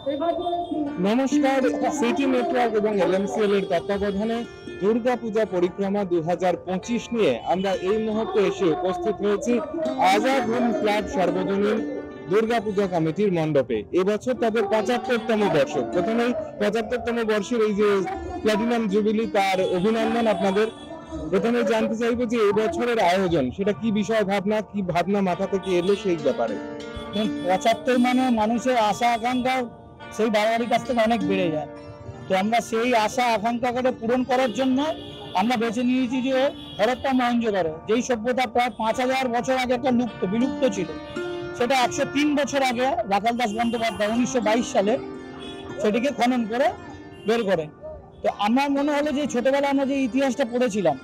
নমস্কার, city network এবং এলএমসিএল এর তত্ত্বাবধানে দুর্গাপূজা পরিক্রমা 2025 নিয়ে আমরা এই মুহূর্তে এসে উপস্থিত হয়েছি আজাদ হোম ক্লাব সর্বজনীন দুর্গাপূজা কমিটির মণ্ডপে। এবছর তাদের 75তম বর্ষ। প্রথমেই 75তম বর্ষের এই যে প্ল্যাটিনাম জুবিলি, তার অভিনন্দন আপনাদের। প্রথমে জানতে চাইবো যে এবছরের আয়োজন, সেটা কি বিষয় ভাবনা, কি ভাবনা মাথা থেকে এলো সেই ব্যাপারে। 75 মানে মানুষের আশা আকাঙ্ক্ষা সেই বাড়াবাড়ির কাছ থেকে অনেক বেড়ে যায়। তো আমরা সেই আশা আকাঙ্ক্ষাকে পূরণ করার জন্য আমরা বেছে নিয়েছি যে হরপ্পা মহেঞ্জোদারো, যেই সভ্যতা প্রায় 5000 বছর আগে একটা বিলুপ্ত ছিল, সেটা 103 বছর আগে রাখাল দাস বন্দ্যোপাধ্যায় 1922 সালে সেটিকে খনন করে বের করে। তো আমার মনে হলো যে ছোটবেলায় আমরা যে ইতিহাসটা পড়েছিলাম,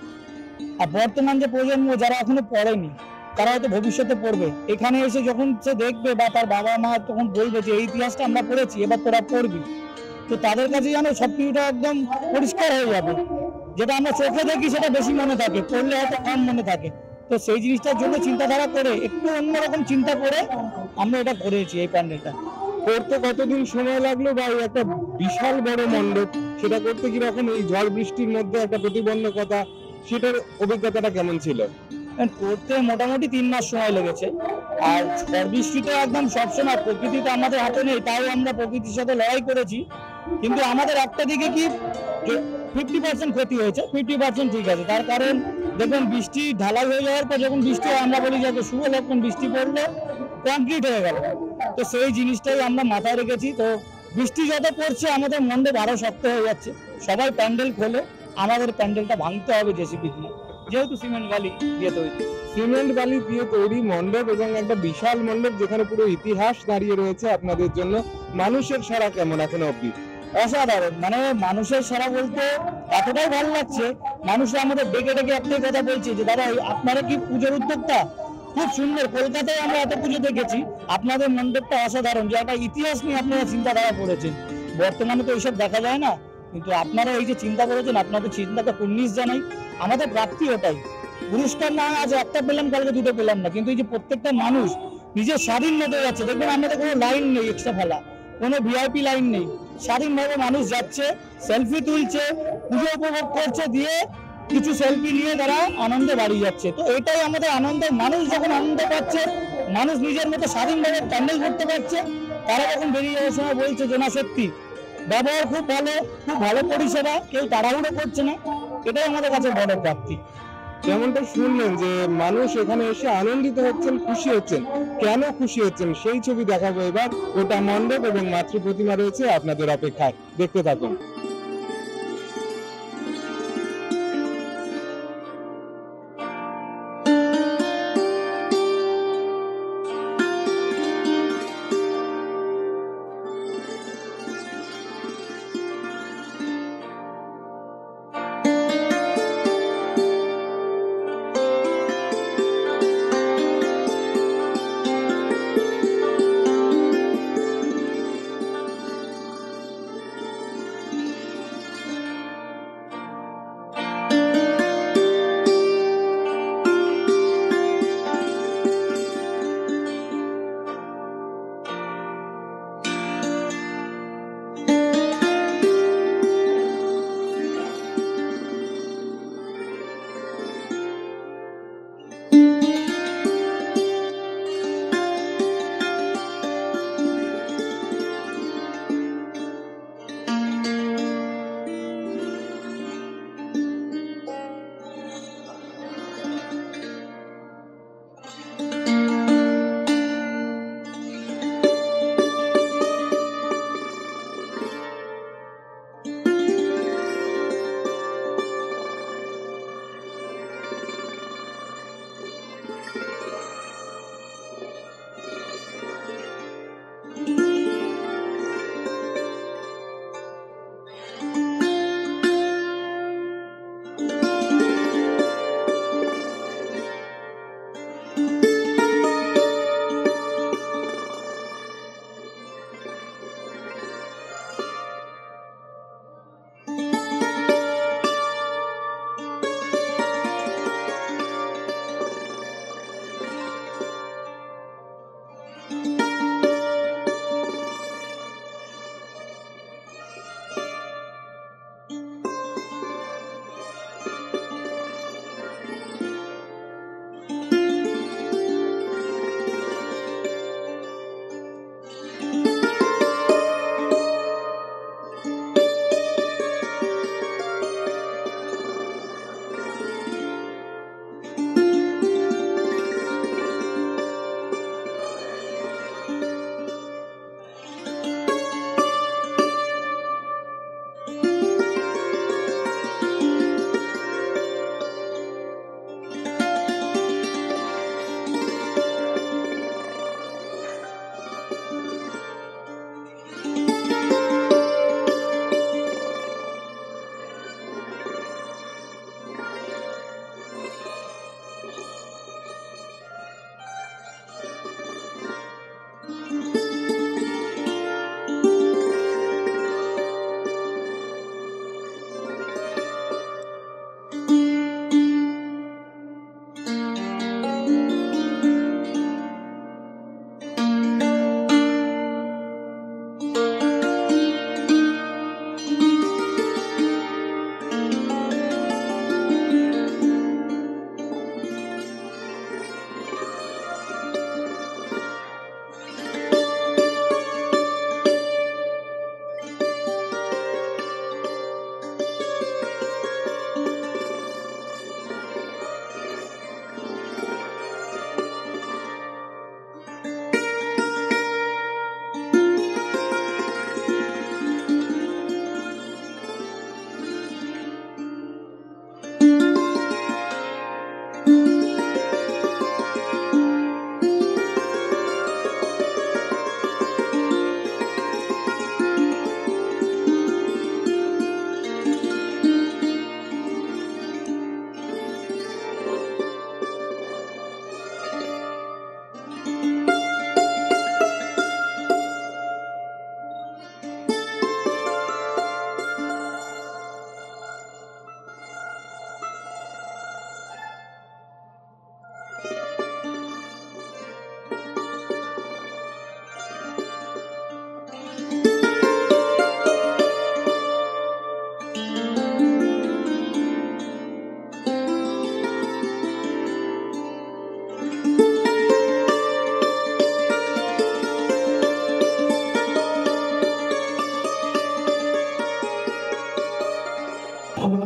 আর বর্তমান যে প্রজন্ম যারা এখনো পড়েনি, তারা হয়তো ভবিষ্যতে পড়বে, এখানে এসে যখন সে দেখবে বা তার বাবা মা তখন বলবে যে এই ইতিহাসটা আমরা পড়েছি, এবার তোরা পড়বি, তো তাদের কাছে যেন সবকিছুটা একদম পরিষ্কার হয়ে যাবে। যেটা আমরা চোখে দেখি সেটা বেশি মনে থাকে, পড়লে হয়তো কম মনে থাকে। তো সেই জিনিসটার জন্য চিন্তাধারা করে, একটু অন্যরকম চিন্তা করে আমরা এটা করেছি এই প্যান্ডেলটা। করতে কতদিন সময় লাগলো, বা একটা বিশাল বড় মণ্ডপ, সেটা করতে কিরকম, এই ঝড় বৃষ্টির মধ্যে একটা প্রতিবন্ধকতা, সেটার অভিজ্ঞতাটা কেমন ছিল? করতে মোটামুটি 3 মাস সময় লেগেছে। আর ঝড় বৃষ্টি তো একদম সবসময়, প্রকৃতি তো আমাদের হাতে নেই, তাও আমরা প্রকৃতির সাথে লড়াই করেছি। কিন্তু আমাদের একটা দিকে কি 50% ক্ষতি হয়েছে, 50% ঠিক আছে। তার কারণ দেখবেন বৃষ্টি ঢালাই হয়ে যাওয়ার পর যখন বৃষ্টি হয়, আমরা বলি যে শুভ লক্ষণ, বৃষ্টি পড়লে কমপ্লিট হয়ে গেল। তো সেই জিনিসটাই আমরা মাথায় রেখেছি। তো বৃষ্টি যত পড়ছে আমাদের মণ্ডপ আরো শক্ত হয়ে যাচ্ছে। সবাই প্যান্ডেল খোলে, আমাদের প্যান্ডেলটা ভাঙতে হবে জেসিবি দিয়ে, যেহেতু সিমেন্ট বালি দিয়ে তৈরি। সিমেন্ট বালি দিয়ে তৈরি মণ্ডপ এবং একটা বিশাল মণ্ডপ, যেখানে পুরো ইতিহাস দাঁড়িয়ে রয়েছে আপনাদের জন্য। মানুষের সাড়া কেমন এখনো অব্দি? অসাধারণ, মানে মানুষের সাড়া বলতে এতটাই ভালো লাগছে, মানুষরা আমাদের ডেকে ডেকে একটাই কথা বলছে যে দাদা আপনারা কি পুজোর উদ্যোক্তা, খুব সুন্দর, কলকাতায় আমরা এত পুজো দেখেছি, আপনাদের মণ্ডপটা অসাধারণ, যে একটা ইতিহাস নিয়ে আপনারা চিন্তাধারা করেছেন। বর্তমানে তো এইসব দেখা যায় না, কিন্তু আপনারা এই যে চিন্তা করেছেন, আপনাদের চিন্তাটা কুর্নিশ জানাই। আমাদের প্রাপ্তি ওটাই, পুরস্কার না আজ একটা পেলাম, কালকে দুটো পেলাম না, কিন্তু এই যে প্রত্যেকটা মানুষ নিজের স্বাধীন মতো যাচ্ছে। দেখবেন আমাদের কোনো লাইন নেই, এক্সট্রা ফেলা কোনো ভিআইপি লাইন নেই, স্বাধীনভাবে মানুষ যাচ্ছে, সেলফি তুলছে, পুজো উপভোগ করছে, দিয়ে কিছু সেলফি নিয়ে তারা আনন্দে বাড়ি যাচ্ছে। তো এটাই আমাদের আনন্দ। মানুষ যখন আনন্দ পাচ্ছে, মানুষ নিজের মতো স্বাধীনভাবে প্যান্ডেল করতে পারছে, তারা যখন বেরিয়ে যাওয়ার সময় বলছে যে না সত্যি ব্যবহার খুব ভালো, খুব ভালো পরিষেবা, কেউ তাড়াহুড়ো করছে না, এটাই আমাদের কাছে বড় প্রাপ্তি। যেমনটা শুনলেন যে মানুষ এখানে এসে আনন্দিত হচ্ছেন, খুশি হচ্ছেন। কেন খুশি হচ্ছেন সেই ছবি দেখাবো এবার। ওটা মণ্ডপ এবং মাতৃ প্রতিমা রয়েছে আপনাদের অপেক্ষায়, দেখতে থাকুন।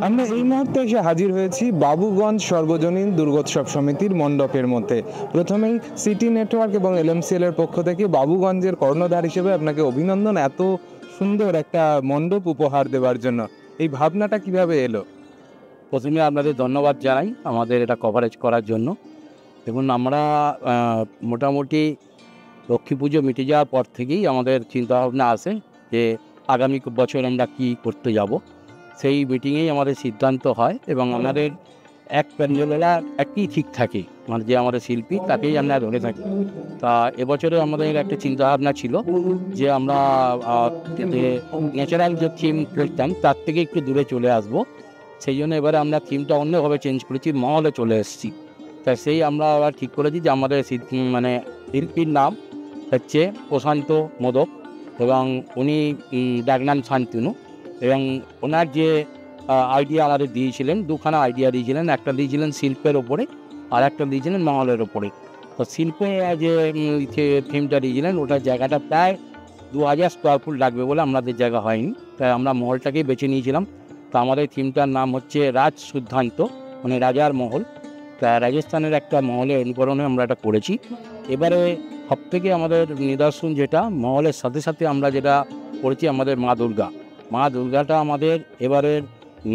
আমরা এই মুহূর্তে এসে হাজির হয়েছি বাবুগঞ্জ সর্বজনীন দুর্গোৎসব সমিতির মণ্ডপের মধ্যে। প্রথমেই সিটি নেটওয়ার্ক এবং এলএমসিএল এর পক্ষ থেকে বাবুগঞ্জের কর্ণধার হিসেবে আপনাকে অভিনন্দন, এত সুন্দর একটা মণ্ডপ উপহার দেওয়ার জন্য। এই ভাবনাটা কিভাবে এলো? প্রথমে আপনাদের ধন্যবাদ জানাই আমাদের এটা কভারেজ করার জন্য। দেখুন, আমরা মোটামুটি লক্ষ্মী পুজো মিটে যাওয়ার পর থেকেই আমাদের চিন্তাভাবনা আসে যে আগামী বছর আমরা কী করতে যাব। সেই মিটিংয়েই আমাদের সিদ্ধান্ত হয় এবং আমাদের এক প্যান্ডেলেরা একই ঠিক থাকে, মানে যে আমাদের শিল্পী তাকেই আমরা ধরে থাকি। তা এবছরে আমাদের একটা চিন্তাভাবনা ছিল যে আমরা ন্যাচারাল যে থিম করতাম তার থেকে একটু দূরে চলে আসব। সেই জন্য এবারে আমরা থিমটা অন্যভাবে চেঞ্জ করেছি, মহলে চলে এসেছি। তাই সেই আমরা আবার ঠিক করেছি যে আমাদের মানে শিল্পীর নাম হচ্ছে প্রশান্ত মোদক এবং উনি ডাকনাম শান্তনু। এবং ওনার যে আইডিয়া আমাদের দিয়েছিলেন, দুখানা আইডিয়া দিয়েছিলেন, একটা দিয়েছিলেন শিল্পের ওপরে আর একটা দিয়েছিলেন মহলের ওপরে। তো শিল্পে যে থিমটা দিয়েছিলেন ওটার জায়গাটা প্রায় 2000 স্কোয়ার ফুট লাগবে বলে আমাদের জায়গা হয়নি, তাই আমরা মহলটাকেই বেছে নিয়েছিলাম। তো আমাদের থিমটার নাম হচ্ছে রাজ সিদ্ধান্ত, মানে রাজার মহল। তা রাজস্থানের একটা মহলের অনুকরণে আমরা এটা করেছি। এবারে সবথেকে আমাদের নিদর্শন যেটা মহলের সাথে সাথে আমরা যেটা করেছি, আমাদের মা দুর্গাটা আমাদের এবারের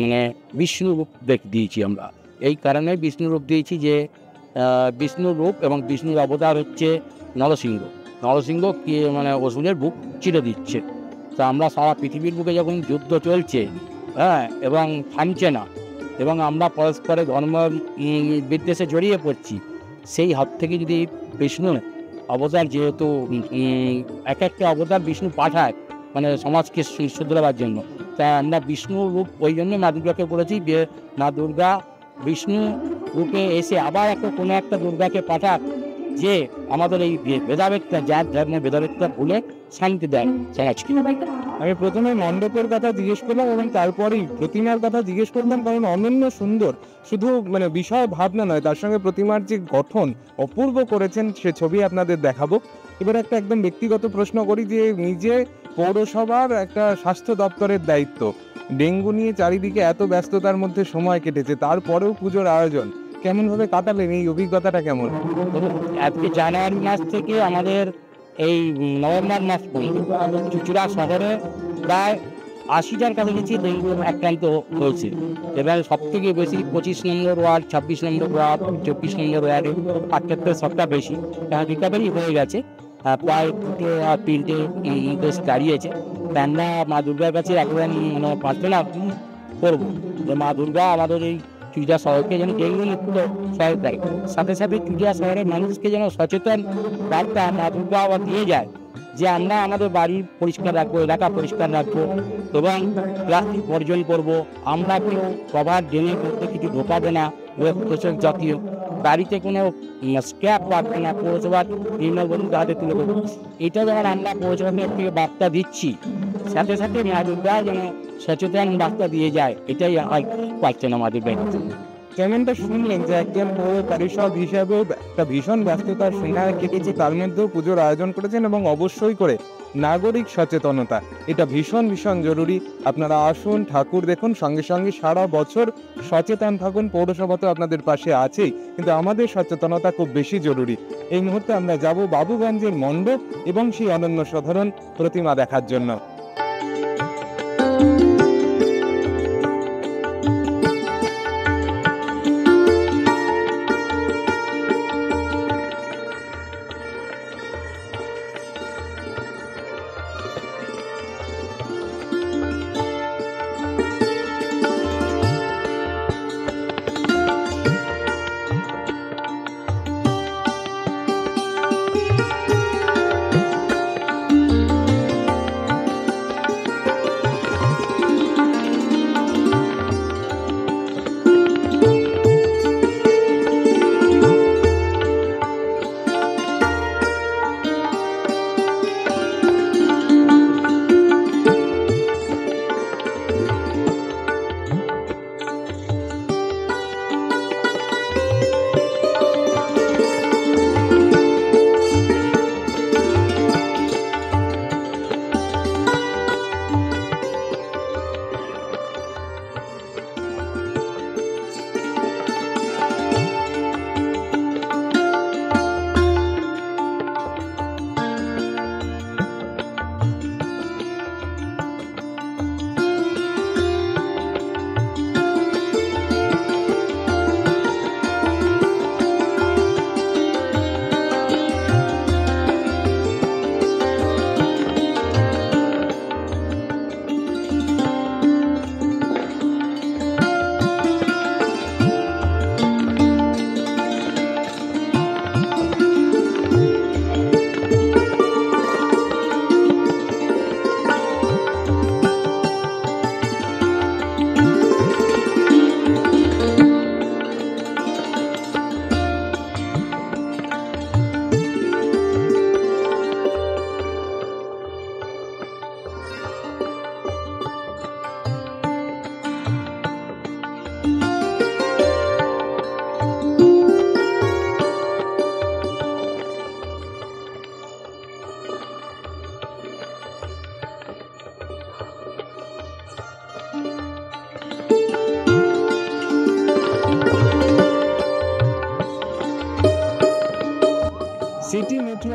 মানে বিষ্ণু রূপ দিয়েছি আমরা। এই কারণে বিষ্ণু রূপ দিয়েছি যে বিষ্ণুর রূপ এবং বিষ্ণুর অবতার হচ্ছে নরসিংহ কি মানে অসুরের বুক চিরে দিচ্ছে। তা আমরা সারা পৃথিবীর বুকে যখন যুদ্ধ চলছে, এবং থামছে না, এবং আমরা পরস্পরে ধর্ম বিদ্বেষে জড়িয়ে পড়ছি, সেই হাত থেকে যদি বিষ্ণু অবতার, যেহেতু এক একটা অবতার বিষ্ণু পাঠায় মানে সমাজকে শুধরাবার জন্য, তাই আমরা বিষ্ণু রূপ ওই জন্য মা দুর্গাকে বলেছি যে মা দুর্গা বিষ্ণু রূপে এসে আবার কোনো একটা দুর্গাকে পাঠাক, যে আমাদের এই ভেদাভেদটা, যার ধর্মের ভেদাভেদটা ভুলে শান্তি দেয়। আমি প্রথমে মণ্ডপের কথা জিজ্ঞেস করলাম এবং তারপরেই প্রতিমার কথা জিজ্ঞেস করলাম, কারণ অনন্য সুন্দর। শুধু মানে বিষয় ভাবনা নয়, তার সঙ্গে প্রতিমার যে গঠন অপূর্ব করেছেন সে ছবি আপনাদের দেখাবো। এবার একটা একদম ব্যক্তিগত প্রশ্ন করি, যে নিজে পৌরসভার একটা স্বাস্থ্য দপ্তরের দায়িত্ব, ডেঙ্গু নিয়ে চারিদিকে এত ব্যস্ততার মধ্যে সময় কেটেছে, তারপরেও পুজোর আয়োজন কেমনভাবে কাটালেন? এই অভিজ্ঞতাটা কেমন? আজকে জানুয়ারি মাস থেকে আমাদের এই নভেম্বর মাস পর্যন্ত চুচুড়া শহরে প্রায় 80টার কাছাকাছি ডেঙ্গু আক্রান্ত হয়েছে। এবার সব থেকে বেশি 25 নম্বর ওয়ার্ড, 26 নম্বর ওয়ার্ড, 24 নম্বর ওয়ার্ডে আক্রান্ত সবটা বেশি। রিকভারি হয়ে গেছে, প্রায় 2 আর 3টে কেস দাঁড়িয়েছে। আমরা মা দুর্গার কাছে একবার মানে প্রার্থনা করবো যে মা দুর্গা আমাদের এই চুচুড়া শহরকে যেন ডেঙ্গু মুক্ত শহর দেয়, সাথে সাথে চুচুড়া শহরের মানুষকে যেন সচেতন বার্তা মা দুর্গা আবার দিয়ে যায় যে আমরা আমাদের বাড়ি পরিষ্কার রাখবো, এলাকা পরিষ্কার রাখবো এবং প্লাস্টিক বর্জন করবো। আমরা কেউ কভার ড্রেনের মধ্যে কিছু ঢোকাবে না, পোশাক জাতীয় বাড়িতে কোনো স্ক্র্যাপ রাখবে না, পৌরসভার নিম্নবন্ধু হাতে তুলে দেবো। এটা যখন আমরা পৌরসভার থেকে বার্তা দিচ্ছি, সাথে সাথে মা দুর্গা যেন সচেতন বার্তা দিয়ে যায়, এটাই হয় পাচ্ছেন আমাদের ব্যাংক। যেমনটা শুনলেন যে একজন পৌর পরিষদ হিসাবেও একটা ভীষণ ব্যস্ততার সময় কেটেছে, তার মধ্যেও পুজোর আয়োজন করেছেন এবং অবশ্যই করে নাগরিক সচেতনতা, এটা ভীষণ ভীষণ জরুরি। আপনারা আসুন, ঠাকুর দেখুন, সঙ্গে সঙ্গে সারা বছর সচেতন থাকুন। পৌরসভা তো আপনাদের পাশে আছেই, কিন্তু আমাদের সচেতনতা খুব বেশি জরুরি। এই মুহূর্তে আমরা যাব বাবুগঞ্জের মণ্ডপ এবং সেই অনন্য সাধারণ প্রতিমা দেখার জন্য।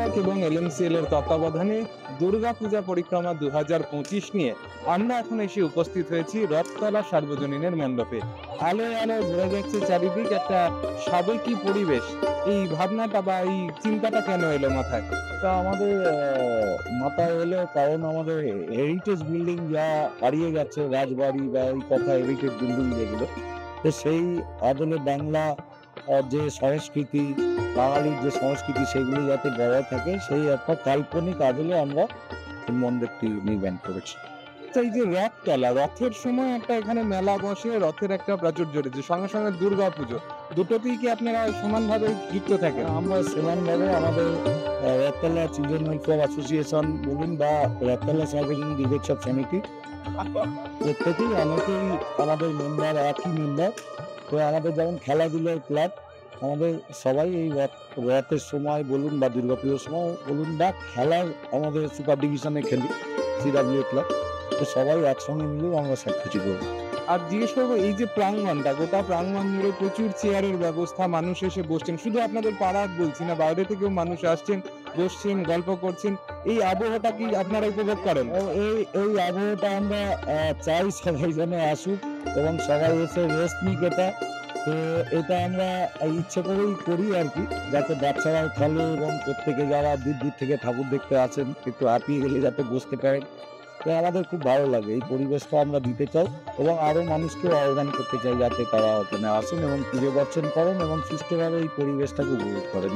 ব্যাংক এবং এলএমসিএল এর তত্ত্বাবধানে দুর্গাপূজা পরিক্রমা 2025 নিয়ে আমরা এখন এসে উপস্থিত হয়েছি রথতলা সার্বজনীনের মণ্ডপে। আলোয় আলোয় ভরে যাচ্ছে চারিদিক, একটা সাবেকি পরিবেশ। এই ভাবনাটা বা এই চিন্তাটা কেন এলো মাথায়? তা আমাদের মাথায় এলো কারণ আমাদের হেরিটেজ বিল্ডিং যা হারিয়ে গেছে, রাজবাড়ি বা এই কথা হেরিটেজ বিল্ডিং যেগুলো, তো সেই আদলে বাংলা যে সংস্কৃতি, বাঙালির যে সংস্কৃতি, সেগুলি যাতে বজায় থাকে সেই একটা কাল্পনিক আদলে আমরা এই মন্দিরটি নির্মাণ করেছি। আচ্ছা, এই যে রথতলা, রথের সময় একটা এখানে মেলা বসে, রথের একটা প্রাচুর্য রয়েছে, সঙ্গে সঙ্গে দুর্গা পুজো, দুটোতেই কি আপনারা সমানভাবে যুক্ত থাকেন? আমরা সমানভাবে আমাদের রথতলা চিলড্রেন ওয়েলফেয়ার অ্যাসোসিয়েশন বলুন বা রথতলা সার্বজনীন দিবোৎসব সমিতি, প্রত্যেকেই অনেকেই আমাদের মেম্বার, একই মেম্বার। তো আমাদের যেমন খেলাধুলার ক্লাব, আমাদের সবাই এই রথের সময় বলুন বা দুর্গাপুজোর সময় বলুন বা খেলার আমাদের সুপার ডিভিশনে খেলি সিডাব্লিউ ক্লাব, তো সবাই একসঙ্গে মিলেও আমরা সব কিছু করবো। আর জিজ্ঞেস করবো, এই যে প্রাঙ্গণটা, গোটা প্রাঙ্গণ জুড়ে প্রচুর চেয়ারের ব্যবস্থা, মানুষ এসে বসছেন, শুধু আপনাদের পাড়ার বলছি না, বাইরে থেকেও মানুষ আসছেন, বসছেন, গল্প করছেন, এই আবহাওয়াটা কি আপনারা উপভোগ করেন? এই আবহাওয়াটা আমরা চাই সবাই যেন আসুক এবং সবাই এসে রেস্ট নিক। তো এটা আমরা ইচ্ছে করেই করি আর কি, যাতে বাচ্চারাও খেলে এবং প্রত্যেকে যারা দূর দূর থেকে ঠাকুর দেখতে আসেন একটু হাঁপিয়ে গেলে যাতে বসতে পারেন। তো আমাদের খুব ভালো লাগে, এই পরিবেশটা আমরা দিতে চাই এবং আরো মানুষকেও আহ্বান করতে চাই যাতে তারা ওখানে আসেন এবং পুজো দর্শন করেন এবং সুষ্ঠুভাবে এই পরিবেশটাকে উপভোগ করেন।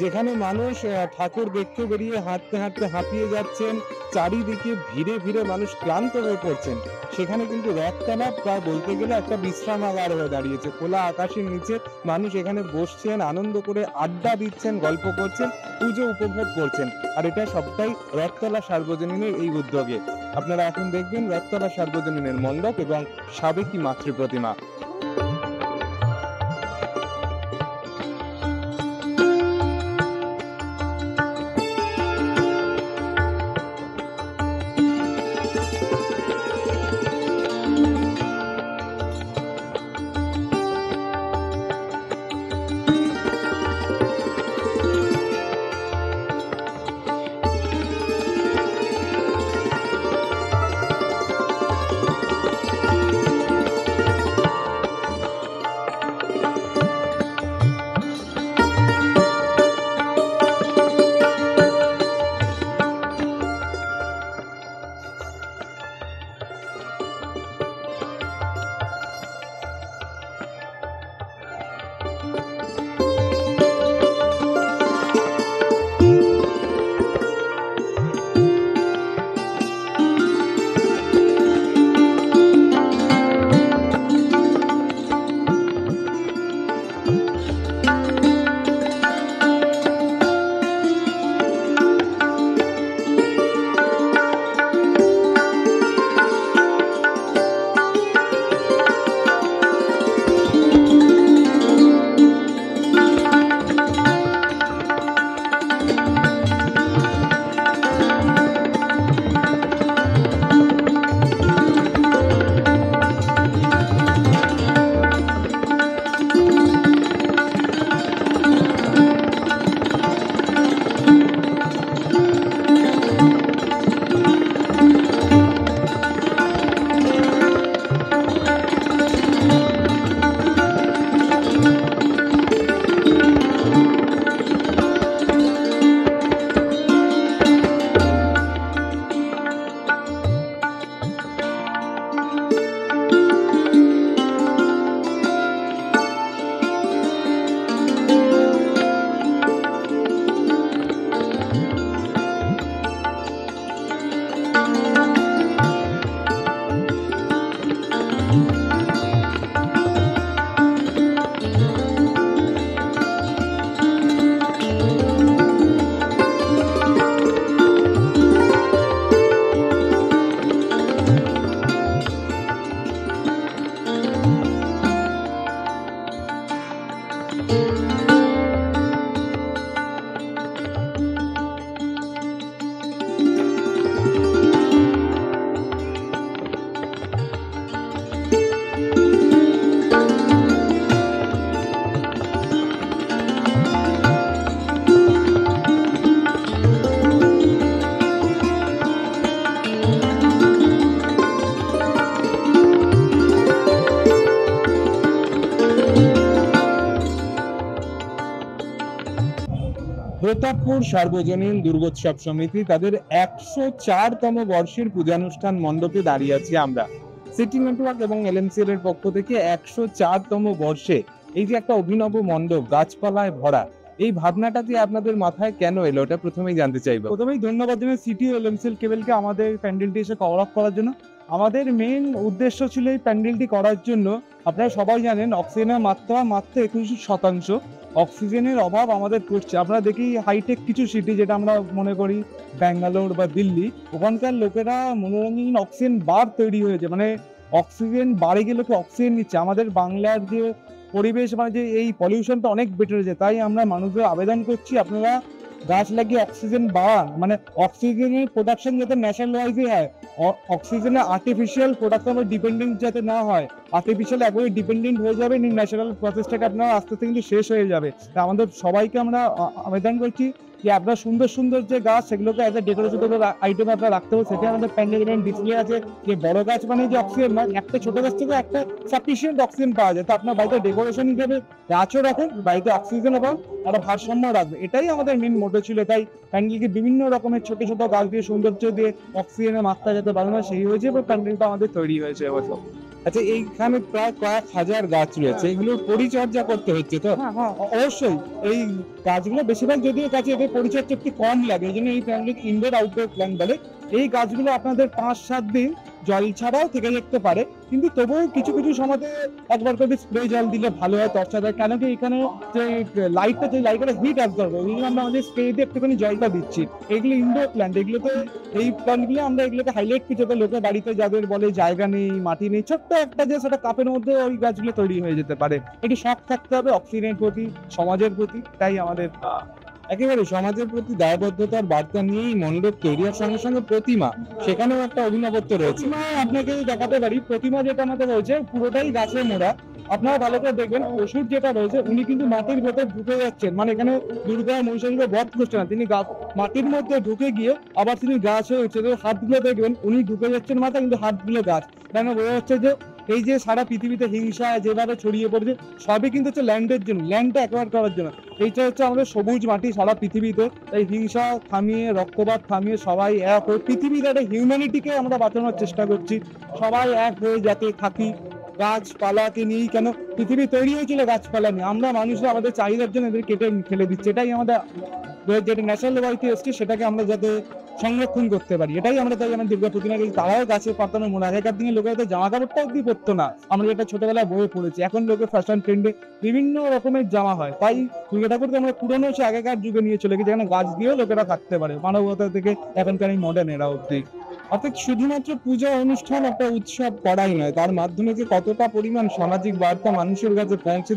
যেখানে মানুষ ঠাকুর দেখতে বেরিয়ে হাঁটতে হাঁটতে হাঁপিয়ে যাচ্ছেন, চারিদিকে ভিড়ে ভিড়ে মানুষ ক্লান্ত হয়ে পড়ছেন, সেখানে কিন্তু রথতলা প্রায় বলতে গেলে একটা বিশ্রামাগার হয়ে দাঁড়িয়েছে। খোলা আকাশের নিচে মানুষ এখানে বসছেন, আনন্দ করে আড্ডা দিচ্ছেন, গল্প করছেন, পুজো উপভোগ করছেন। আর এটা সবটাই রথতলা সার্বজনীনের এই উদ্যোগে। আপনারা এখন দেখবেন রথতলা সার্বজনীনের মণ্ডপ এবং সাবেকি মাতৃ প্রতিমা। প্রতাপপুর সার্বজনীন দুর্গোৎসব সমিতি তাদের 104তম বর্ষের পূজানুষ্ঠান মণ্ডপে দাঁড়িয়ে আছি আমরা। সিটি নেটওয়ার্ক এবং এলএমসিএল এর পক্ষ থেকে 104তম বর্ষে এই যে একটা অভিনব মণ্ডপ গাছপালায় ভরা, এই ভাবনাটা যে আপনাদের মাথায় কেন এলো ওটা প্রথমেই জানতে চাইবো। প্রথমেই ধন্যবাদ জানাই সিটি ও এলএমসিএল কেবলকে আমাদের প্যান্ডেলটি এসে কভার আপ করার জন্য। আমাদের মেইন উদ্দেশ্য ছিল এই প্যান্ডেলটি করার জন্য, আপনারা সবাই জানেন অক্সিজেনের মাত্রা মাত্র 21%। অক্সিজেনের অভাব আমাদের পড়ছে। আমরা দেখি হাইটেক কিছু সিটি যেটা আমরা মনে করি ব্যাঙ্গালোর বা দিল্লি, ওখানকার লোকেরা মনোরঞ্জন অক্সিজেন বার তৈরি হয়েছে, মানে অক্সিজেন বাড়ে গেলে কি অক্সিজেন নিচ্ছে। আমাদের বাংলার যে পরিবেশ মানে যে এই পলিউশনটা অনেক বেটার হয়েছে, তাই আমরা মানুষদের আবেদন করছি আপনারা গাছ লাগিয়ে অক্সিজেন বাড়ান, মানে অক্সিজেনের প্রোডাকশন যাতে ন্যাচারাল ওয়াইজে হয়, অক্সিজেনের আর্টিফিশিয়াল প্রোডাকশন ডিপেন্ডেন্ট যাতে না হয়। আর্টিফিশিয়াল একবারে ডিপেন্ডেন্ট হয়ে যাবে, ন্যাচারাল প্রসেসটাকে আপনারা আস্তে আস্তে কিন্তু শেষ হয়ে যাবে। তা আমাদের সবাইকে আমরা আবেদন করছি যে আপনারা সুন্দর সুন্দর যে গাছ সেগুলোকে এজ এ ডেকোরেশন আইটেম আপনারা রাখতে হবে। সেটা আমাদের প্যান্ডেল ডিসপ্লে আছে যে বড় গাছ মানে যে অক্সিজেন নয়, একটা ছোট গাছ থেকে একটা সাফিসিয়েন্ট অক্সিজেন পাওয়া যায়। তো আপনার বাড়িতে ডেকোরেশন হিসেবে গাছও রাখেন, বাড়িতে অক্সিজেন এবং একটা ভারসাম্য রাখবে, এটাই আমাদের মেন মোটো ছিল। তাই প্যান্ডেলকে বিভিন্ন রকমের ছোট ছোট গাছ দিয়ে সৌন্দর্য দিয়ে অক্সিজেনের মাত্রা যাতে বাড়ানো সেই হয়েছে এবং প্যান্ডেলটা আমাদের তৈরি হয়েছে এবছর। আচ্ছা, এইখানে প্রায় কয়েক হাজার গাছ রয়েছে, এগুলোর পরিচর্যা করতে হচ্ছে তো? হ্যাঁ অবশ্যই। এই গাছগুলো বেশিরভাগ যদিও গাছে এদের পরিচর্যা একটু কম লাগে, এই জন্য এই প্ল্যান্টকে ইনডোর আউটডোর প্ল্যান্ট বলে। এই গাছগুলো আপনাদের 5-7 দিন জল ছাড়াও থেকে যেতে পারে, কিন্তু তবুও কিছু কিছু সময়তে একবার করে স্প্রে জল দিলে ভালো হয়, তরসা দেয়। কেন কি এখানে যে লাইটটা, যে লাইটটা হিট অ্যাবজর্ব করে, এই জন্য আমরা আমাদের স্প্রে দিয়ে একটুখানি জলটা দিচ্ছি। এগুলো ইনডোর প্ল্যান্ট, এগুলোতে এই প্ল্যান্টগুলো আমরা এগুলোকে হাইলাইট করছি যাতে লোকের বাড়িতে যাদের বলে জায়গা নেই, মাটি নেই, ছোট্ট একটা যে সেটা কাপের মধ্যে ওই গাছগুলো তৈরি হয়ে যেতে পারে। এটি শখ থাকতে হবে অক্সিজেনের প্রতি, সমাজের প্রতি, তাই আমাদের একেবারে সমাজের প্রতি দায়বদ্ধতার বার্তা নিয়েই মণ্ডপ তৈরি, আর সঙ্গে সঙ্গে প্রতিমা, সেখানেও একটা অভিনবত্ব রয়েছে। প্রতিমা আপনাকে দেখাতে পারি। প্রতিমা যেটা আমাদের রয়েছে পুরোটাই গাছে মোড়া। আপনারা ভালো করে দেখবেন অসুর যেটা রয়েছে উনি কিন্তু মাটির ভেতর ঢুকে যাচ্ছেন, মানে এখানে দুর্গা মহিষাসুরকে বধ করছে না, তিনি মাটির মধ্যে ঢুকে গিয়ে আবার তিনি গাছ হয়ে উঠছে। হাতগুলো দেখবেন উনি ঢুকে যাচ্ছেন মাথা, কিন্তু হাতগুলো গাছ। কেন বোঝা যাচ্ছে যে এই যে সারা পৃথিবীতে হিংসা যেভাবে ছড়িয়ে পড়েছে সবই কিন্তু হচ্ছে ল্যান্ডের জন্য, ল্যান্ডটা অ্যাকোয়ার করার জন্য। এইটা হচ্ছে আমাদের সবুজ মাটি সারা পৃথিবীতে। এই হিংসা থামিয়ে, রক্তপাত থামিয়ে সবাই এক হয়ে পৃথিবীর একটা হিউম্যানিটিকে আমরা বাঁচানোর চেষ্টা করছি। সবাই এক হয়ে যাতে থাকি, গাছপালাকে নিয়েই। কেন পৃথিবী তৈরি হয়েছিল গাছপালা নিয়ে, আমরা মানুষরা আমাদের চাহিদার জন্য এদের কেটে ফেলে দিচ্ছি। এটাই আমাদের যেটা ন্যাচারাল ওয়াইতে এসছে সেটাকে আমরা যাতে সংরক্ষণ করতে পারি, এটাই আমরা তাই আমার দুর্গা প্রতিমা গেছি। তারাও গাছে পাতানো মনে, আগেকার দিনে লোকের তো জামা কাপড়টা অব্দি পরতো না, আমরা যেটা ছোটবেলায় বয়ে পড়েছি। এখন লোকে ফ্যাশন ট্রেন্ডে বিভিন্ন রকমের জামা হয়, তাই দুর্গা ঠাকুরকে আমরা পুরনো সে আগেকার যুগে নিয়ে চলে গেছি, যেখানে গাছ দিয়েও লোকেরা থাকতে পারে, মানবতা থেকে এখনকার এই মডার্ন এরা অব্দি। অর্থাৎ শুধুমাত্র পূজা অনুষ্ঠান, একটা উৎসব করাই নয়, তার মাধ্যমে যে কতটা পরিমাণ সামাজিক বার্তা মানুষের কাছে পৌঁছে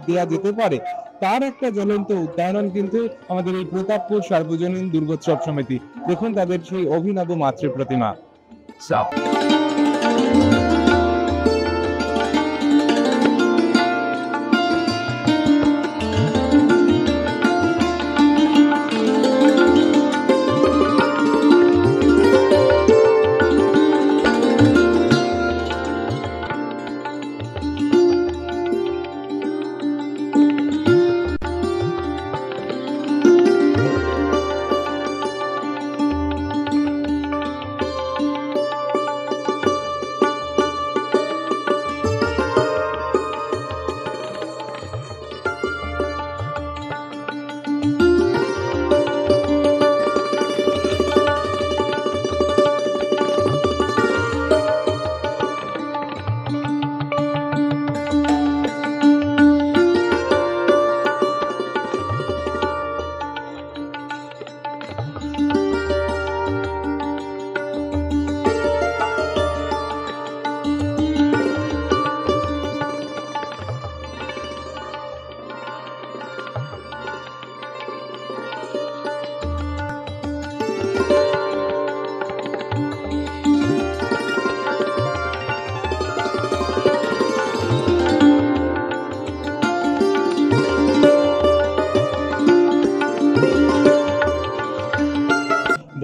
দেওয়া যেতে পারে তার একটা জ্বলন্ত উদাহরণ কিন্তু আমাদের এই প্রতাপপুর সার্বজনীন দুর্গোৎসব সমিতি। দেখুন তাদের সেই অভিনব মাতৃ প্রতিমা।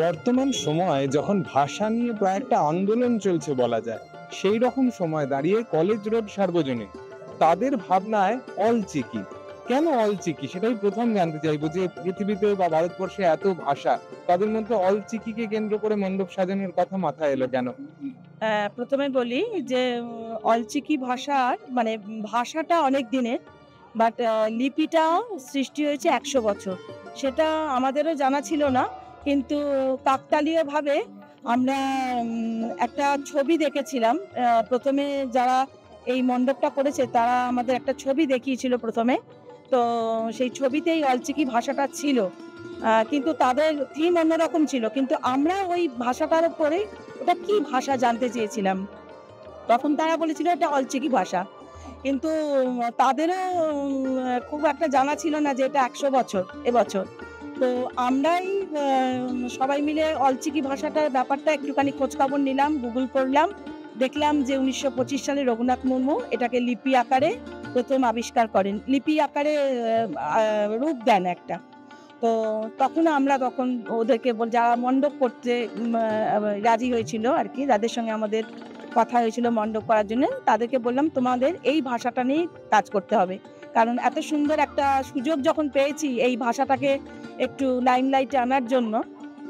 বর্তমান সময়ে যখন ভাষা নিয়ে প্রায় একটা আন্দোলন চলছে বলা যায়, সেই রকম সময় দাঁড়িয়ে কলেজ রোড সার্বজনীন তাদের ভাবনায় অল চিকি, কেন অলচিকি সেটাই প্রথম জানতে চাইবো, যে পৃথিবীতে বা ভারতবর্ষে এত ভাষা, তাদের মধ্যে অলচিকিকে কেন্দ্র করে মণ্ডপ সাজানোর কথা মাথায় এলো কেন? প্রথমে বলি যে অলচিকি ভাষার মানে ভাষাটা অনেক দিনের, বাট লিপিটা সৃষ্টি হয়েছে 100 বছর। সেটা আমাদেরও জানা ছিল না, কিন্তু কাকতালীয়ভাবে আমরা একটা ছবি দেখেছিলাম। প্রথমে যারা এই মণ্ডপটা করেছে তারা আমাদের একটা ছবি দেখিয়েছিল প্রথমে। তো সেই ছবিতেই অলচিকি ভাষাটা ছিল, কিন্তু তাদের থিম অন্যরকম ছিল, কিন্তু আমরা ওই ভাষাটার উপরে ওটা কি ভাষা জানতে চেয়েছিলাম। তখন তারা বলেছিল এটা অলচিকি ভাষা, কিন্তু তাদেরও খুব একটা জানা ছিল না যে এটা 100 বছর এবছর। তো আমরাই সবাই মিলে অলচিকি ভাষাটার ব্যাপারটা একটুখানি খোঁজখবর নিলাম, গুগল করলাম, দেখলাম যে 1925 সালে রঘুনাথ মুর্মু এটাকে লিপি আকারে প্রথম আবিষ্কার করেন, লিপি আকারে রূপ দেন একটা। তো তখন ওদেরকে যারা মণ্ডপ করতে রাজি হয়েছিল আর কি, যাদের সঙ্গে আমাদের কথা হয়েছিল মণ্ডপ করার জন্য, তাদেরকে বললাম তোমাদের এই ভাষাটা নিয়ে কাজ করতে হবে, কারণ এত সুন্দর একটা সুযোগ যখন পেয়েছি এই ভাষাটাকে একটু লাইমলাইটে আনার জন্য,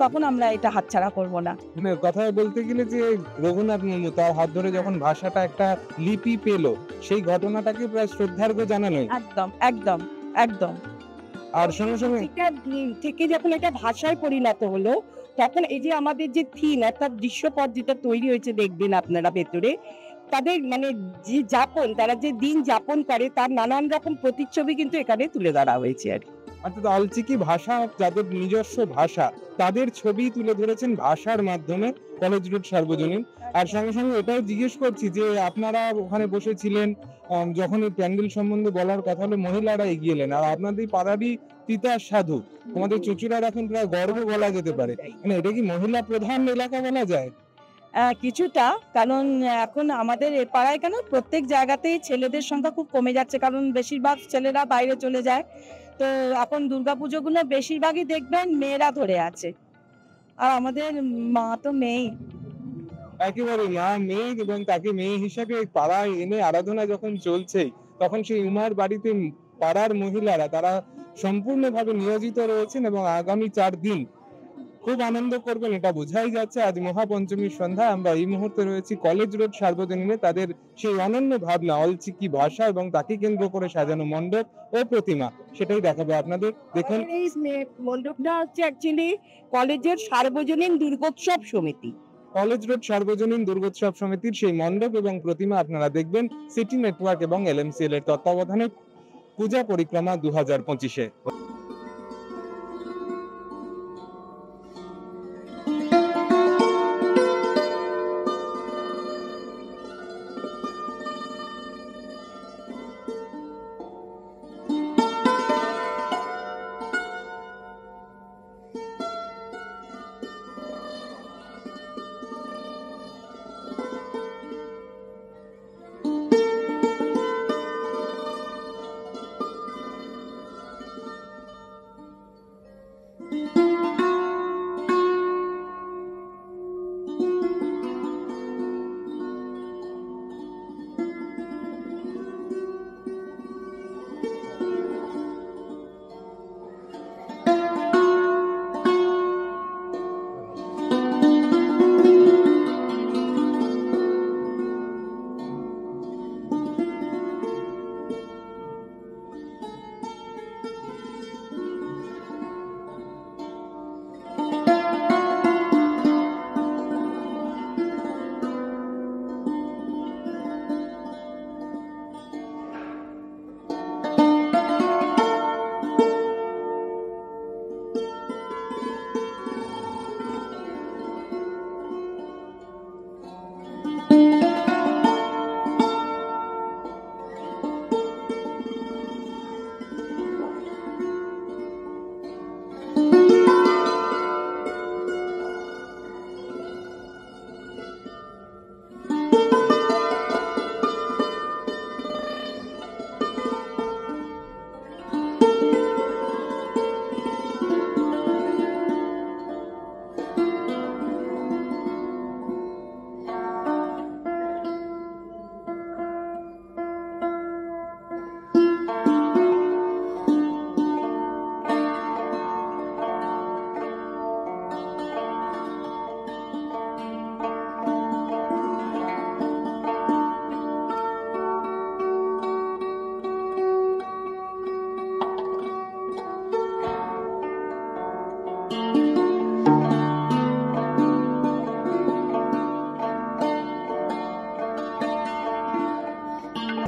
তখন আমরা এটা হাতছাড়া করব না। মানে কথা বলতে গেলে যে রঘুনাথ মুর্মু তার হাত ধরে যখন ভাষাটা একটা লিপি পেলো, সেই ঘটনাটাকে প্রায় শ্রদ্ধার্ঘ্য জানানোই। একদম একদম একদম। আর সঙ্গে সঙ্গে থেকে যখন এটা ভাষায় পরিণত হলো, তখন এই যে আমাদের যে থিম, একটা দৃশ্যপট যেটা তৈরি হয়েছে দেখবেন আপনারা ভেতরে, তাদের মানে যে যাপন, তারা যে দিন যাপন করে তার নানান রকম প্রতিচ্ছবি কিন্তু এখানে তুলে ধরা হয়েছে আর কি। অর্থাৎ অলচিকি ভাষা, যাদের নিজস্ব ভাষা, তাদের ছবি তুলে ধরেছেন ভাষার মাধ্যমে কলেজ রোড সার্বজনীন। আর সঙ্গে সঙ্গে এটাও জিজ্ঞেস করছি যে আপনারা ওখানে বসেছিলেন, যখন এই প্যান্ডেল সম্বন্ধে বলার কথা হলো মহিলারা এগিয়ে এলেন, আর আপনাদের পাড়ারই তিতাস সাধু, আমাদের চুচুড়ার এখন প্রায় গর্ব বলা যেতে পারে, মানে এটা কি মহিলা প্রধান এলাকা বলা যায়? কিছুটা, কারণ এখন আমাদের এ পাড়ায় কেন প্রত্যেক জায়গাতেই ছেলেদের সংখ্যা খুব কমে যাচ্ছে, কারণ বেশিরভাগ ছেলেরা বাইরে চলে যায়। তো এখন দুর্গাপুজোগুলো বেশিরভাগই দেখবেন মেয়েরা ধরে আছে, আর আমাদের মা তো মেয়ে। একেবারে মা মেয়ে, এবং তাকে মেয়ে হিসাবে পাড়ায় এনে আরাধনা যখন চলছে, তখন সেই উমার বাড়িতে পাড়ার মহিলারা তারা সম্পূর্ণভাবে নিয়োজিত রয়েছেন এবং আগামী 4 দিন খুব আনন্দ করবেন, এটা বোঝাই যাচ্ছে। আজ মহাপঞ্চমীর সন্ধ্যায় আমরা এই মুহূর্তে রয়েছি কলেজ রোড সার্বজনীনে। তাদের সেই অনন্য ভাবনা, অলচিকি ভাষা এবং তাকে কেন্দ্র করে সাজানো মণ্ডপ ও প্রতিমা, সেটাই দেখাবো আপনাদের। দেখুন, এই মণ্ডপটা হচ্ছে অ্যাকচুয়ালি কলেজের সার্বজনীন দুর্গোৎসব সমিতি। কলেজ রোড সার্বজনীন দুর্গোৎসব সমিতির সেই মণ্ডপ এবং প্রতিমা আপনারা দেখবেন সিটি নেটওয়ার্ক এবং LMCL এর তত্ত্বাবধানে পূজা পরিক্রমা 2025-এ।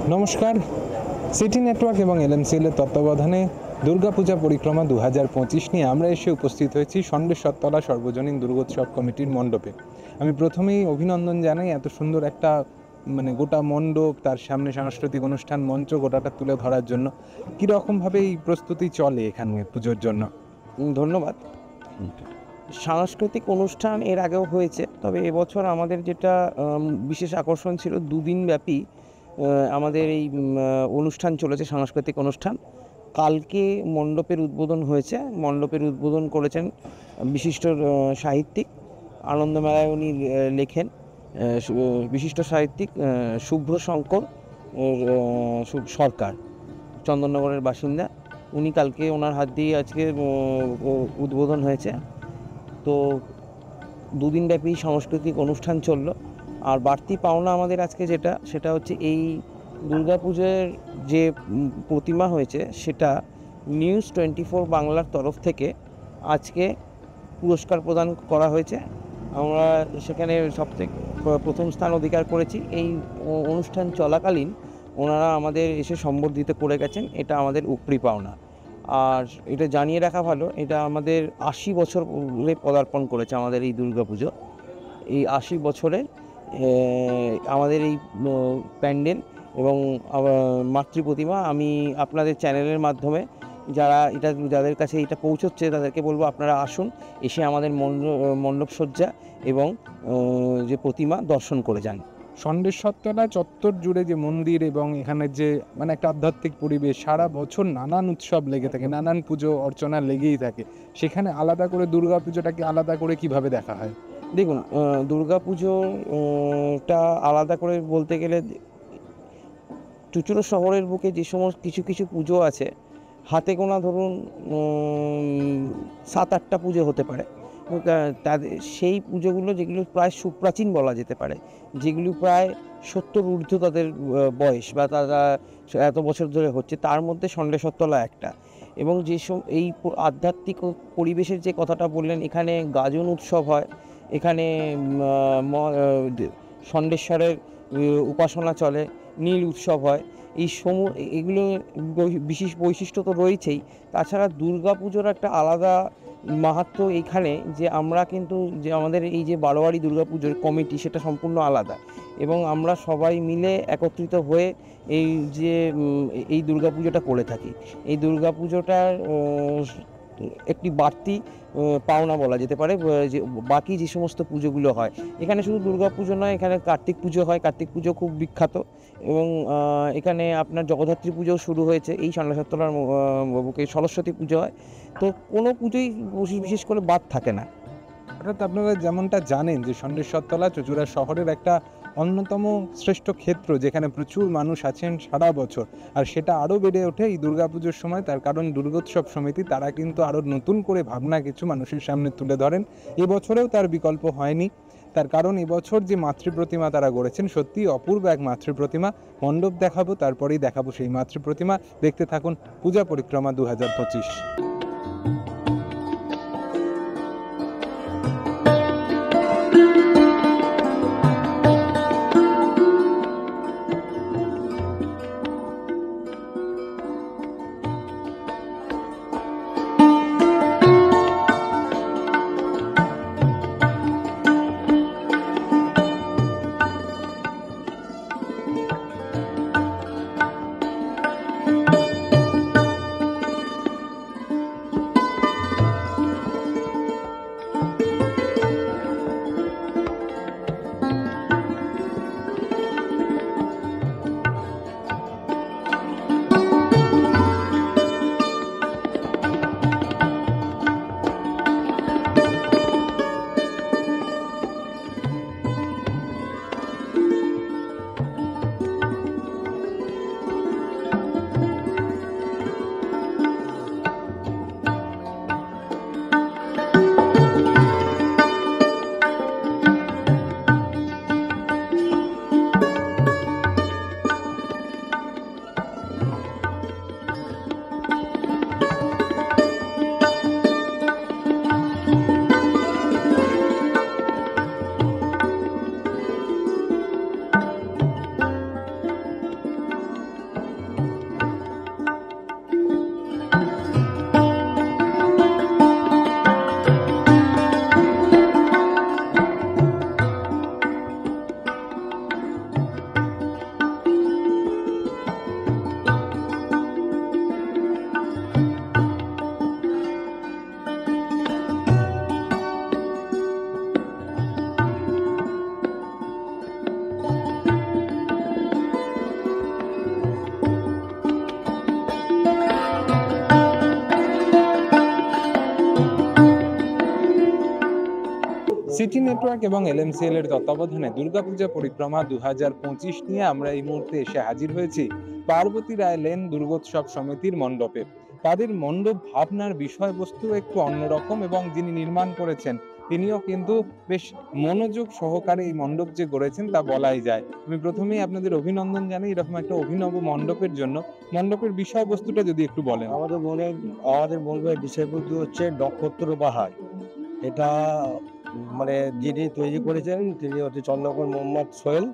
নমস্কার, সিটি নেটওয়ার্ক এবং এলএমসিএল এর তত্ত্বাবধানে দুর্গাপূজা পরিক্রমা 2025 নিয়ে আমরা এসে উপস্থিত হয়েছি ষণ্ডেশ্বরতলা সর্বজনীন দুর্গোৎসব কমিটির মণ্ডপে। আমি প্রথমেই অভিনন্দন জানাই এত সুন্দর একটা গোটা মণ্ডপ, তার সামনে সাংস্কৃতিক অনুষ্ঠান মঞ্চ গোটাটা তুলে ধরার জন্য। কীরকমভাবে এই প্রস্তুতি চলে এখানে পুজোর জন্য? ধন্যবাদ। সাংস্কৃতিক অনুষ্ঠান এর আগেও হয়েছে, তবে এবছর আমাদের যেটা বিশেষ আকর্ষণ ছিল, দুদিন ব্যাপী আমাদের এই অনুষ্ঠান চলেছে, সাংস্কৃতিক অনুষ্ঠান। কালকে মণ্ডপের উদ্বোধন হয়েছে। মণ্ডপের উদ্বোধন করেছেন বিশিষ্ট সাহিত্যিক, আনন্দমেলায় উনি লেখেন, বিশিষ্ট সাহিত্যিক শুভ্র শঙ্কর সরকার, চন্দননগরের বাসিন্দা। উনি কালকে ওনার হাত দিয়ে আজকে উদ্বোধন হয়েছে। তো দুদিন ব্যাপী সাংস্কৃতিক অনুষ্ঠান চলল। আর বাড়তি পাওনা আমাদের আজকে সেটা হচ্ছে এই দুর্গাপুজোর যে প্রতিমা হয়েছে সেটা নিউজ 24 বাংলার তরফ থেকে আজকে পুরস্কার প্রদান করা হয়েছে। আমরা সেখানে সবথেকে প্রথম স্থান অধিকার করেছি। এই অনুষ্ঠান চলাকালীন ওনারা আমাদের এসে সম্বর্ধিত করে গেছেন, এটা আমাদের উপরি পাওনা। আর এটা জানিয়ে রাখা ভালো, এটা আমাদের 80 বছর পদার্পণ করেছে আমাদের এই দুর্গাপুজো। এই 80 বছরে আমাদের এই প্যান্ডেল এবং মাতৃ প্রতিমা, আমি আপনাদের চ্যানেলের মাধ্যমে যাদের কাছে এটা পৌঁছচ্ছে তাদেরকে বলবো, আপনারা আসুন, এসে আমাদের মণ্ডপসজ্জা এবং যে প্রতিমা দর্শন করে যান। ষণ্ডেশ্বরতলা চত্বর জুড়ে যে মন্দির এবং এখানে যে একটা আধ্যাত্মিক পরিবেশ, সারা বছর নানান উৎসব লেগে থাকে, নানান পুজো অর্চনা লেগেই থাকে। সেখানে আলাদা করে দুর্গাপুজোটাকে আলাদা করে কিভাবে দেখা হয়? দেখুন, দুর্গাপুজোটা আলাদা করে বলতে গেলে, চুঁচুড়া শহরের বুকে যে সমস্ত কিছু পুজো আছে, হাতে গোনা ধরুন 7-8টা পুজো হতে পারে। তাদের সেই পুজোগুলো যেগুলো প্রায় সুপ্রাচীন বলা যেতে পারে, যেগুলো প্রায় 70 ঊর্ধ্ব তাদের বয়স, বা তারা এত বছর ধরে হচ্ছে, তার মধ্যে ষণ্ডেশ্বরতলা একটা। এবং এই আধ্যাত্মিক পরিবেশের যে কথাটা বললেন, এখানে গাজন উৎসব হয়, এখানে ষণ্ডেশ্বরের উপাসনা চলে, নীল উৎসব হয়। এগুলো বিশেষ বৈশিষ্ট্য তো রয়েছেই। তাছাড়া দুর্গাপুজোর একটা আলাদা মাহাত্ম্য এইখানে, যে আমরা কিন্তু যে আমাদের এই যে বারোয়ারি দুর্গাপুজোর কমিটি, সেটা সম্পূর্ণ আলাদা। এবং আমরা সবাই মিলে একত্রিত হয়ে এই দুর্গাপুজোটা করে থাকি। এই দুর্গাপুজোটার একটি বাড়তি পাওনা বলা যেতে পারে, যে বাকি যে সমস্ত পুজোগুলো হয়, এখানে শুধু দুর্গাপুজো নয়, এখানে কার্তিক পুজো হয়। কার্তিক পুজো খুব বিখ্যাত। এবং এখানে আপনার জগদ্ধাত্রী পুজোও শুরু হয়েছে। এই ষণ্ডেশ্বরতলার বুকে সরস্বতী পুজো হয়। তো কোনো পুজোই বিশেষ করে বাদ থাকে না। অর্থাৎ আপনারা যেমনটা জানেন যে ষণ্ডেশ্বরতলা চুঁচুড়া শহরের একটা অন্যতম শ্রেষ্ঠ ক্ষেত্র, যেখানে প্রচুর মানুষ আছেন সারা বছর। আর সেটা আরও বেড়ে ওঠে এই দুর্গাপুজোর সময়। তার কারণ দুর্গোৎসব সমিতি তারা কিন্তু আরও নতুন করে ভাবনা কিছু মানুষের সামনে তুলে ধরেন। এবছরেও তার বিকল্প হয়নি। তার কারণ এবছর যে মাতৃপ্রতিমা তারা গড়েছেন, সত্যিই অপূর্ব এক মাতৃপ্রতিমা। মণ্ডপ দেখাবো, তারপরেই দেখাবো সেই মাতৃপ্রতিমা। দেখতে থাকুন পূজা পরিক্রমা 2025। সিটি নেটওয়ার্ক এবং এলএমসিএল এর তত্ত্বাবধানে দুর্গাপূজা পরিক্রমা 2025 নিয়ে আমরা এই মুহূর্তে এসে হাজির হয়েছি পার্বতী রায় লেন দুর্গোৎসব সমিতির মণ্ডপে। তাদের মণ্ডপ ভাবনার বিষয়বস্তু একটু অন্যরকম এবং যিনি নির্মাণ করেছেন তিনিও কিন্তু বেশ মনোযোগ সহকারে এই মণ্ডপ যে গড়েছেন তা বলাই যায়। আমি প্রথমেই আপনাদের অভিনন্দন জানাই এরকম একটা অভিনব মণ্ডপের জন্য। মণ্ডপের বিষয়বস্তুটা যদি একটু বলেন। আমাদের মণ্ডপের বিষয়বস্তু হচ্ছে নক্ষত্র বাহার। এটা মানে যিনি তৈরি করেছেন তিনি হচ্ছে চন্দ্রকোণ মোহাম্মদ সোহেল।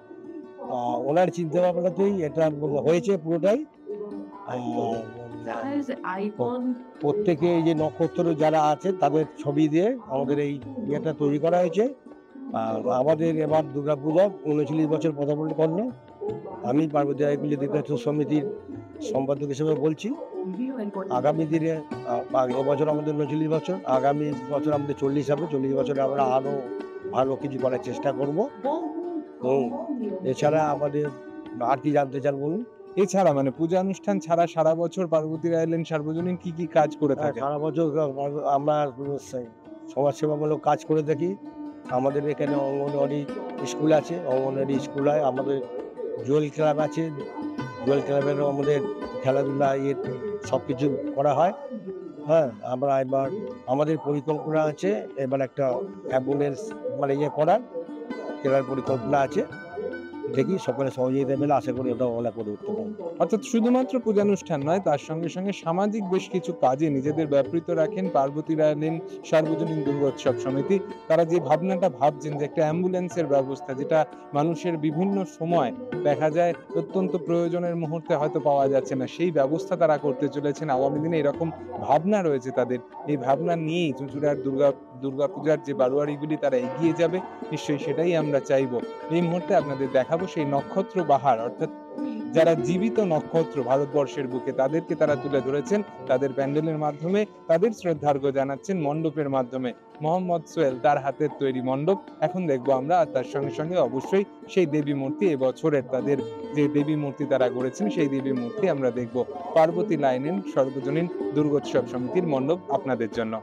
ওনার চিন্তা ভাবনাতেই এটা হয়েছে পুরোটাই। প্রত্যেকে এই যে নক্ষত্র যারা আছে তাদের ছবি দিয়ে আমাদের এই ইয়েটা তৈরি করা হয়েছে। আর আমাদের এবার দুর্গাপূজা 39 বছর পদার্পণ। আমি পার্বতী রায় দুর্গোৎসব সমিতির সম্পাদক হিসেবে বলছি। আগামী দিনে এবছর আমাদের 39 বছর, আগামী বছর আমাদের 40 হবে। 40 বছরে আমরা আরো ভালো কিছু করার চেষ্টা করব। এছাড়া আমাদের আর কি জানতে চান বলুন? এছাড়া মানে পূজা অনুষ্ঠান ছাড়া সারা বছর পার্বতী রায় লেন সার্বজনীন কি কি কাজ করে থাকে? সারা বছর আমরা সমাজসেবামূলক কাজ করে থাকি। আমাদের এখানে অঙ্গনওয়াড়ি স্কুল আছে, অঙ্গনওয়াড়ি স্কুল হয়। আমাদের জুয়েল ক্লাব আছে, জুয়েল ক্লাবেরও আমাদের খেলাধুলা সব কিছু করা হয়। হ্যাঁ, আমরা এবার আমাদের পরিকল্পনা আছে এবার একটা অ্যাম্বুলেন্স মানে করার কেনার পরিকল্পনা আছে। দেখি সকলে সহযোগিতা মেলে আশা করি ওটা ওলা করে উঠতে পারবো। অর্থাৎ শুধুমাত্র পূজানুষ্ঠান নয়, তার সঙ্গে সঙ্গে সামাজিক বেশ কিছু কাজে নিজেদের ব্যাপৃত রাখেন পার্বতী রায় লেন সার্বজনীন দুর্গোৎসব সমিতি। তারা যে ভাবনাটা ভাবছেন যে একটা অ্যাম্বুলেন্সের ব্যবস্থা, যেটা মানুষের বিভিন্ন সময় দেখা যায় অত্যন্ত প্রয়োজনের মুহূর্তে হয়তো পাওয়া যাচ্ছে না, সেই ব্যবস্থা তারা করতে চলেছেন। আগামী দিনে এরকম ভাবনা রয়েছে তাদের। এই ভাবনা নিয়েই চুঁচুড়ার দুর্গাপূজার যে বারোয়ারিগুলি তারা এগিয়ে যাবে, নিশ্চয়ই সেটাই আমরা চাইবো। এই মুহূর্তে আপনাদের দেখাবো সেই নক্ষত্র বাহার, অর্থাৎ যারা জীবিত নক্ষত্র ভারতবর্ষের বুকে তাদেরকে তারা তুলে ধরেছেন তাদের প্যান্ডেলের মাধ্যমে, তাদের শ্রদ্ধার্ঘ জানাচ্ছেন মণ্ডপের মাধ্যমে। মোহাম্মদ সোহেল তার হাতের তৈরি মণ্ডপ এখন দেখবো আমরা। আর তার সঙ্গে সঙ্গে অবশ্যই সেই দেবী মূর্তি, এবছরের তাদের যে দেবী মূর্তি তারা গড়েছেন সেই দেবী মূর্তি আমরা দেখবো। পার্বতী রায় লেন সার্বজনীন দুর্গোৎসব সমিতির মণ্ডপ আপনাদের জন্য।